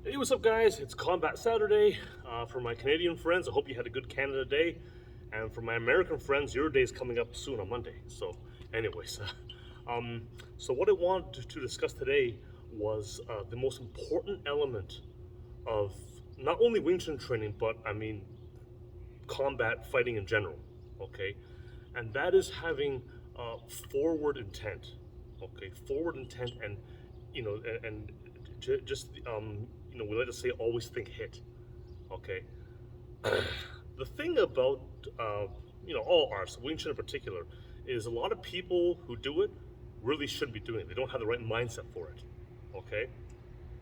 Hey, what's up, guys? It's Combat Saturday. For my Canadian friends, I hope you had a good Canada Day. And for my American friends, your day is coming up soon on Monday. So, anyways, um, so what I wanted to discuss today was the most important element of not only Wing Chun training, but I mean combat fighting in general. Okay, and that is having forward intent. Okay, forward intent, and just we like to say always think hit. Okay, the thing about uh, all arts, Wing Chun in particular, is a lot of people who do it really shouldn't be doing it. They don't have the right mindset for it. Okay,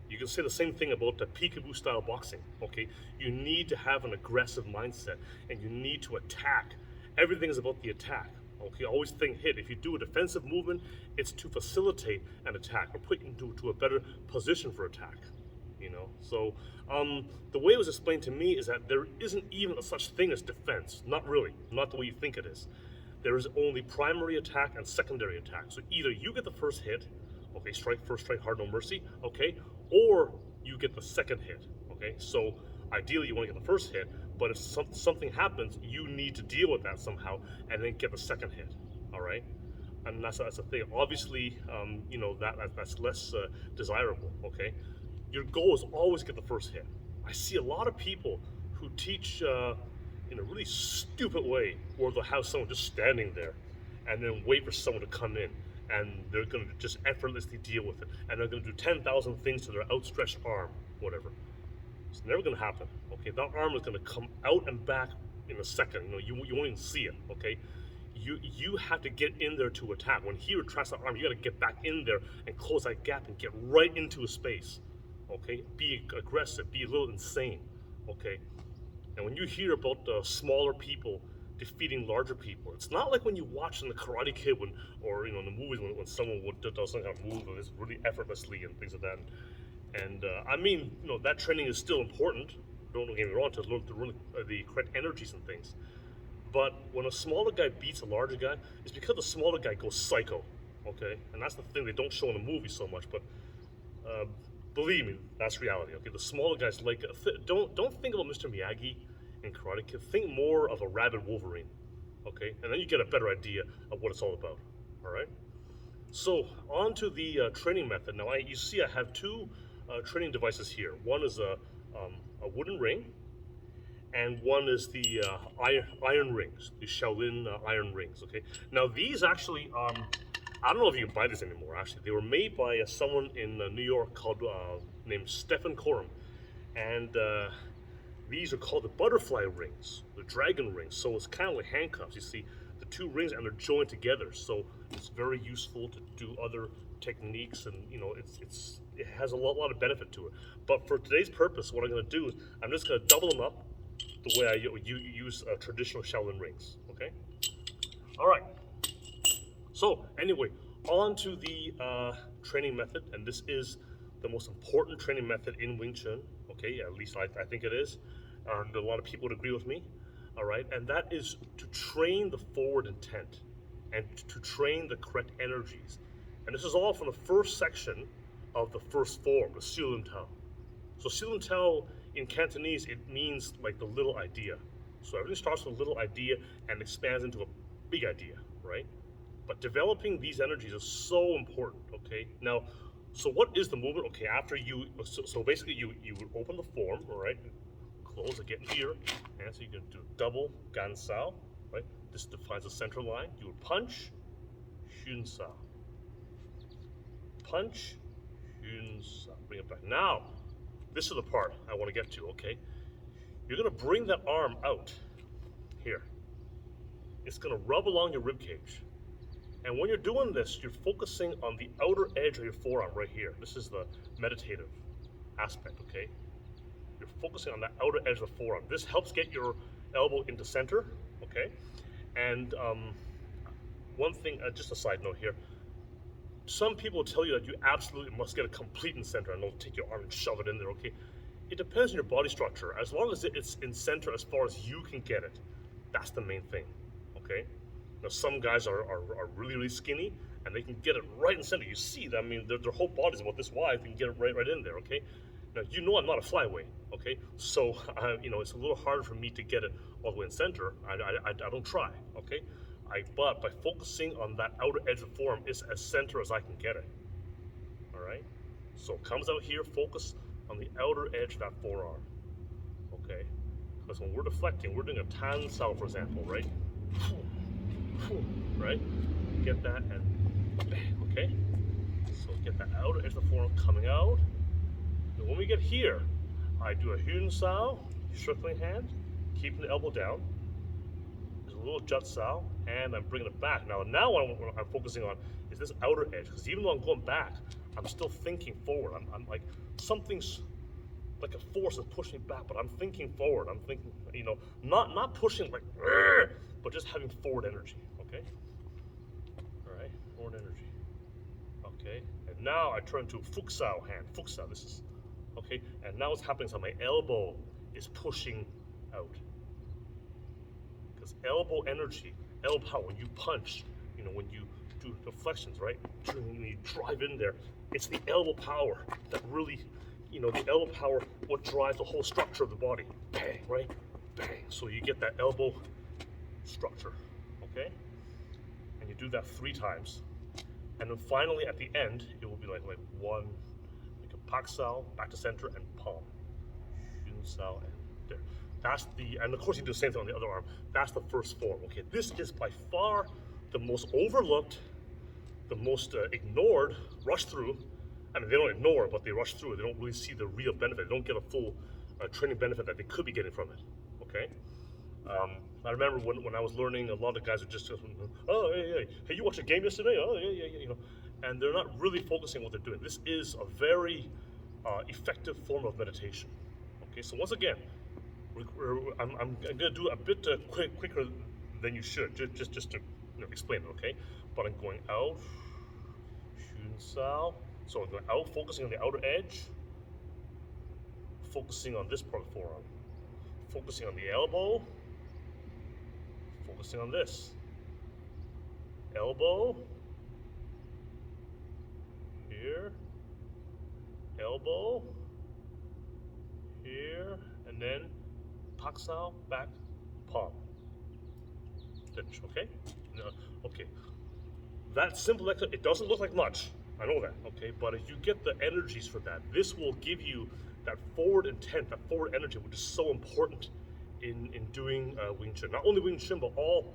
you can say the same thing about the peekaboo style boxing. Okay, you need to have an aggressive mindset, and you need to attack. Everything is about the attack. Okay, always think hit. If you do a defensive movement, it's to facilitate an attack or put you into a better position for attack. So the way it was explained to me is that there isn't even a such thing as defense. Not really, not the way you think it is. There is only primary attack and secondary attack. So either you get the first hit, okay, strike first, strike hard, no mercy, okay, or you get the second hit, okay. So ideally you want to get the first hit, but if something happens, you need to deal with that somehow and then get the second hit, all right. And that's the thing. Obviously, that's less desirable. Okay, your goal is always get the first hit. I see a lot of people who teach in a really stupid way, where they'll have someone just standing there, and then wait for someone to come in, and they're going to just effortlessly deal with it, and they're going to do 10,000 things to their outstretched arm, whatever. It's never going to happen. Okay, that arm is going to come out and back in a second. You won't even see it. Okay, you have to get in there to attack. When he retracts the arm, you got to get back in there and close that gap and get right into a space. Okay, be aggressive, be a little insane. Okay, and when you hear about smaller people defeating larger people, it's not like when you watch in the Karate Kid or in the movies when someone does some kind of move and it's really effortlessly and things like that. And I mean, that training is still important. Don't get me wrong, to learn the correct energies and things. But when a smaller guy beats a larger guy, it's because the smaller guy goes psycho. Okay, and that's the thing they don't show in the movie so much, but uh, believe me, that's reality. Okay, the smaller guys don't think about Mr. Miyagi in Karate Kid. Think more of a rabid Wolverine. Okay, and then you get a better idea of what it's all about. All right. So on to the training method. Now, you see, I have two training devices here. One is a wooden ring, and one is the iron rings, the Shaolin iron rings. Okay. Now these actually, I don't know if you can buy this anymore. Actually, they were made by someone in New York called named Stephen Corum, and these are called the butterfly rings, the dragon rings. So it's kind of like handcuffs. You see, the two rings and they're joined together. So it's very useful to do other techniques, and it has a lot of benefit to it. But for today's purpose, what I'm going to do is I'm just going to double them up the way I use traditional Shaolin rings. Okay. All right. So anyway, on to the training method, and this is the most important training method in Wing Chun. Okay, at least I think it is, and a lot of people would agree with me. All right, and that is to train the forward intent and to train the correct energies. And this is all from the first section of the first form, the Silun Tao. So Silun Tao in Cantonese, it means like the little idea. So everything starts with a little idea and expands into a big idea, right? But developing these energies is so important. Okay, now, so what is the movement? Okay, after so basically you would open the form, all right, close it, get into your hand. So you can do double gan sao, right? This defines the center line. You would punch, xun sa, punch, xun sa. Bring it back. Now, this is the part I want to get to. Okay, you're gonna bring that arm out here. It's gonna rub along your rib cage. And when you're doing this, you're focusing on the outer edge of your forearm right here. This is the meditative aspect, okay? You're focusing on the outer edge of the forearm. This helps get your elbow into center, okay? And one thing, just a side note here, some people tell you that you absolutely must get a complete in center, and they'll take your arm and shove it in there, okay? It depends on your body structure. As long as it's in center as far as you can get it, that's the main thing, okay? Now, some guys are really, really skinny, and they can get it right in center. You see that, I mean, their whole body's about this wide, they can get it right in there, okay? Now, you know I'm not a flyweight, okay? So, it's a little harder for me to get it all the way in center. I don't try, okay? But by focusing on that outer edge of the forearm, it's as center as I can get it, all right? So it comes out here, focus on the outer edge of that forearm, okay? Because when we're deflecting, we're doing a tan sao, for example, right? Right? Get that and bang, okay? So get that outer edge of the forearm coming out. And when we get here, I do a Hyun Sao, circling hand, keeping the elbow down. There's a little Jut Sao, and I'm bringing it back. Now what I'm focusing on is this outer edge, because even though I'm going back, I'm still thinking forward. I'm like, something's like a force is pushing me back, but I'm thinking forward. I'm thinking, not pushing like, but just having forward energy, okay? All right, forward energy. Okay, and now I turn to Fuksao hand. Fuksao, this is, okay, and now what's happening is my elbow is pushing out. Because elbow energy, elbow power, when you punch, when you do deflections, right? When you drive in there, it's the elbow power that really, the elbow power, what drives the whole structure of the body. Bang, right? Bang. So you get that elbow structure, okay? And you do that 3 times. And then finally at the end, it will be like one, like a pak sao, back to center, and palm. Yun sao, and there. And of course you do the same thing on the other arm. That's the first form, okay? This is by far the most overlooked, the most ignored, rushed through. I mean, they don't ignore, but they rush through it. They don't really see the real benefit. They don't get a full training benefit that they could be getting from it, okay? I remember when I was learning, a lot of guys would just, oh, hey, you watched a game yesterday? Oh, yeah, and they're not really focusing on what they're doing. This is a very effective form of meditation. Okay, so once again, I'm going to do a bit quicker than you should, just to explain it, okay? But I'm going out, Hyun Sao. So I'm going out, focusing on the outer edge, focusing on this part of the forearm, focusing on the elbow, focusing on this. Elbow, here, elbow, here, and then pak sao, back, palm. Finish, okay? No, okay. That simple exercise, it doesn't look like much, I know that, okay? But if you get the energies for that, this will give you that forward intent, that forward energy, which is so important in doing Wing Chun. Not only Wing Chun, but all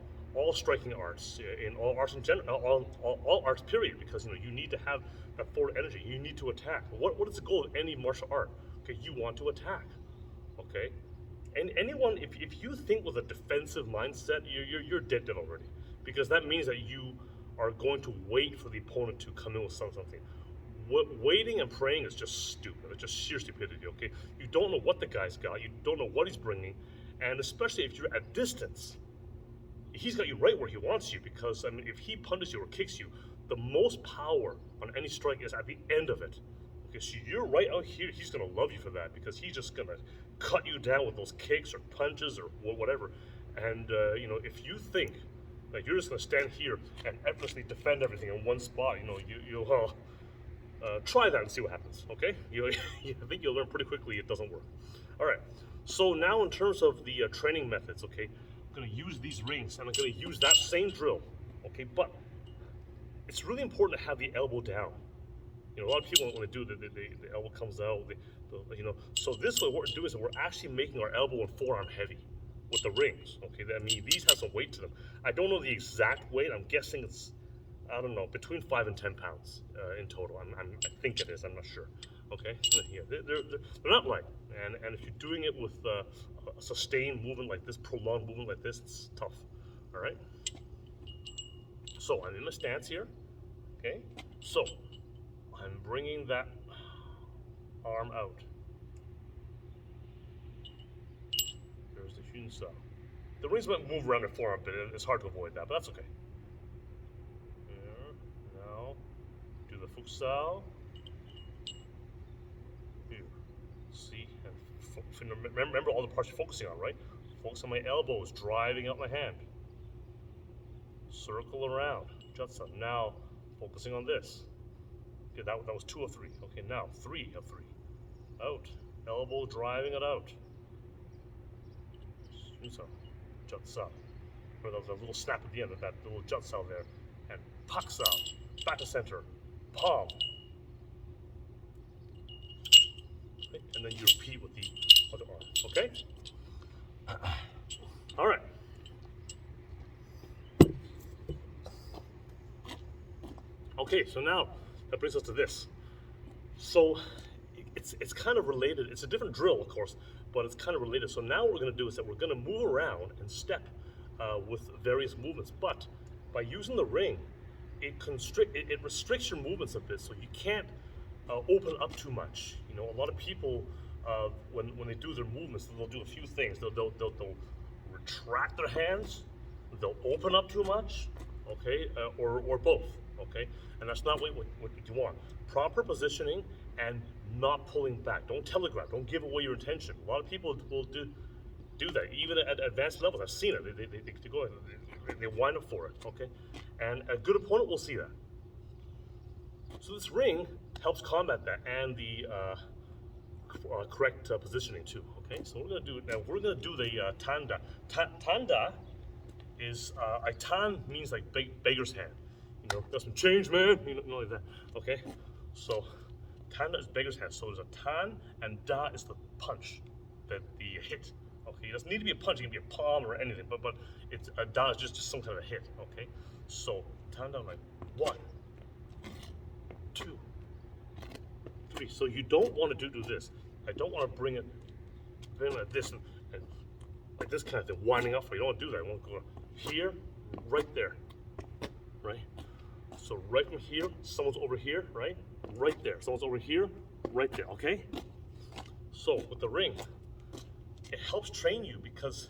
striking arts, in all arts in general, all arts period, because you need to have that forward energy. You need to attack. What is the goal of any martial art? Okay, you want to attack. Okay, and anyone, if you think with a defensive mindset, you're dead already, because that means that you are going to wait for the opponent to come in with something. Waiting and praying is just stupid. It's just sheer stupidity. Okay, you don't know what the guy's got. You don't know what he's bringing, and especially if you're at distance, he's got you right where he wants you, because I mean, if he punches you or kicks you, the most power on any strike is at the end of it. Okay, so you're right out here, he's gonna love you for that, because he's just gonna cut you down with those kicks or punches or whatever. And if you think that you're just gonna stand here and effortlessly defend everything in one spot, you'll try that and see what happens. Okay, I think you'll learn pretty quickly it doesn't work. All right. So now in terms of the training methods, okay, I'm going to use these rings and I'm going to use that same drill, okay, but it's really important to have the elbow down. A lot of people, when they do the elbow comes out, so this way what we're doing is we're actually making our elbow and forearm heavy with the rings, okay. I mean, these have some weight to them. I don't know the exact weight. I'm guessing it's, I don't know, between 5 and 10 pounds in total. I think it is. I'm not sure. Okay, yeah, they're not light, and if you're doing it with a sustained movement like this, prolonged movement like this, it's tough. All right. So I'm in a stance here. Okay. So I'm bringing that arm out. There's the Hyun Sao. The rings might move around the forearm, but it's hard to avoid that. But that's okay. Now do the Fuksao. See, and remember all the parts you're focusing on, right? Focus on my elbows, driving out my hand. Circle around, Jutsu. Now, focusing on this. Okay, that was 2 of 3. Okay, now 3 of 3. out. Elbow driving it out. Juts out. Or the little snap at the end of that little juts out there. And pucks out. Back to center. Palm. Okay. And then you repeat with the other arm. Okay? All right. Okay, so now that brings us to this. So it's kind of related. It's a different drill, of course, but it's kind of related. So now what we're going to do is that we're going to move around and step with various movements. But by using the ring, it restricts your movements a bit, so you can't open up too much. You know, a lot of people when they do their movements, they'll do a few things. They'll retract their hands. They'll open up too much, okay, or both. Okay, and that's not what you want. Proper positioning and not pulling back. Don't telegraph. Don't give away your intention. A lot of people will do that, even at advanced levels. I've seen it. They go, they wind up for it. Okay, and a good opponent will see that. So this ring helps combat that and the correct positioning too. Okay, so we're gonna do now. We're gonna do the tanda. Tanda is tan means like beggar's hand. You know, got some change, man. You know, like that. Okay, so tanda is beggar's hand. So there's a tan, and da is the punch, the hit. Okay, it doesn't need to be a punch. It can be a palm or anything, but it's a da is just some kind of a hit. Okay, so tanda like 1, 2, 3. So you don't want to do this. I don't want to bring it like this and like this kind of thing, winding up. You don't want to do that. I want to go here, right there, right. So right from here, someone's over here, right? Right there. Someone's over here, right there, okay? So with the ring, it helps train you because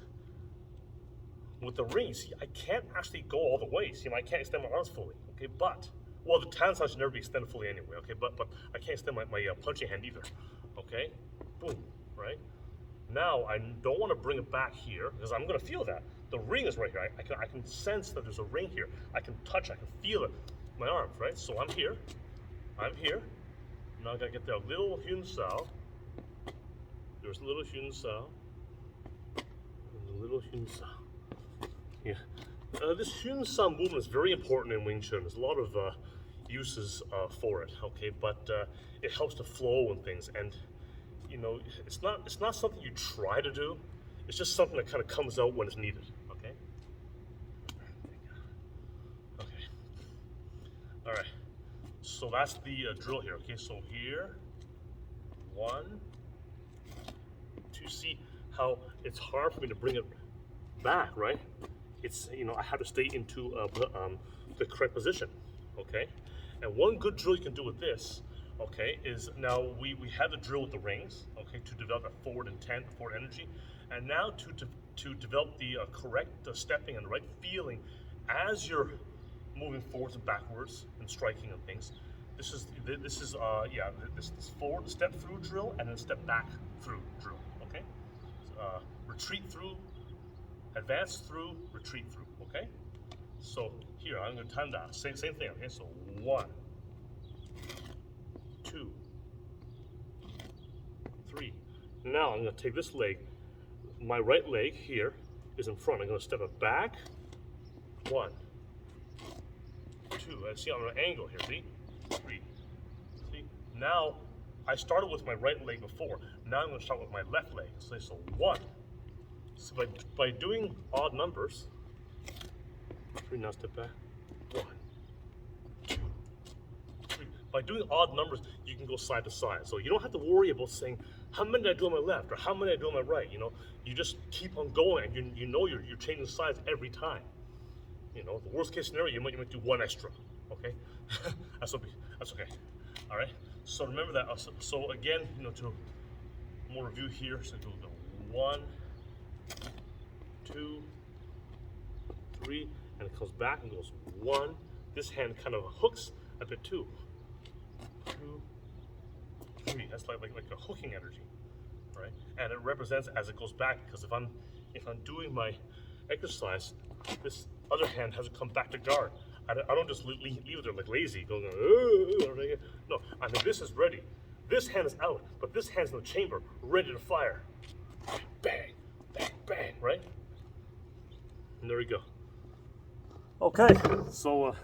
with the ring, see, I can't actually go all the way. See, I can't extend my arms fully, okay? But, well, the tan side should never be extended fully anyway, okay? But I can't extend my punching hand either, okay? Boom, right? Now, I don't want to bring it back here because I'm going to feel that. The ring is right here. I can sense that there's a ring here. I can touch, I can feel it. My arms, right? So I'm here. Now I gotta get that little Hyun Sao. There's a little Hyun Sao. And a little Hyun Sao. Yeah. This Hyun Sao movement is very important in Wing Chun. There's a lot of uses for it, okay? But it helps to flow and things. And you know, it's not something you try to do. It's just something that kind of comes out when it's needed. Okay. Okay. All right. So that's the drill here. Okay. So here, 1, 2. See how it's hard for me to bring it back, right? It's, you know, I have to stay into the correct position. Okay. And one good drill you can do with this, okay, is now we have the drill with the rings, okay, to develop a forward intent, forward energy, and now to develop the correct stepping and the right feeling as you're moving forwards and backwards and striking and things. This is forward step through drill and then step back through drill. Okay, retreat through, advance through, retreat through. Okay, so here I'm going to tanda. Same thing. Okay, so 1, 2, 3. Now I'm going to take this leg. My right leg here is in front. I'm going to step it back. 1, 2. I see I'm on an angle here. See? 3. See? Now I started with my right leg before. Now I'm going to start with my left leg. So 1. So by doing odd numbers, 3. Now step back. 1, 2, 3. By doing odd numbers, you can go side to side. So you don't have to worry about saying, how many did I do on my left or how many did I do on my right? You know, you just keep on going, and you know you're changing sides every time. You know, the worst case scenario, you might do 1 extra. Okay, that's okay. All right. So remember that. So again, you know, to more review here. So go 1, 2, 3, and it comes back and goes 1. This hand kind of hooks a bit 2, 2, 3. That's like a hooking energy, right? And it represents as it goes back, because if I'm doing my exercise, this other hand has to come back to guard. I don't just leave it there like lazy, going, no. I mean, this is ready. This hand is out, but this hand's in the chamber, ready to fire. Bang, bang, bang, right? And there you go. Okay, so,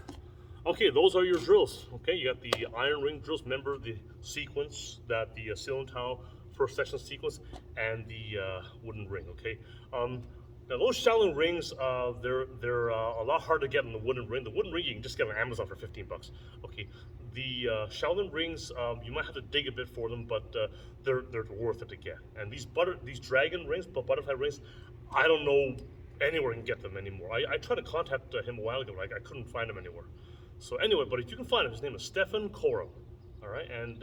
okay, those are your drills. Okay, you got the iron ring drills. Remember the sequence, that the ceiling tile first section sequence, and the wooden ring. Okay, now those Shaolin rings, they're a lot harder to get than the wooden ring. The wooden ring you can just get on Amazon for $15. Okay, the Shaolin rings, you might have to dig a bit for them, but they're worth it to get. And these dragon rings, butterfly rings, I don't know anywhere you can get them anymore. I tried to contact him a while ago, I couldn't find him anywhere. So anyway, but if you can find him, his name is Stefan Koro. All right, and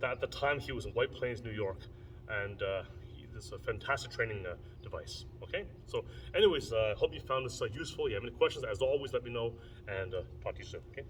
at the time he was in White Plains, New York, and it's a fantastic training device. Okay, so anyways, hope you found this useful. If you have any questions, as always, let me know, and talk to you soon. Okay.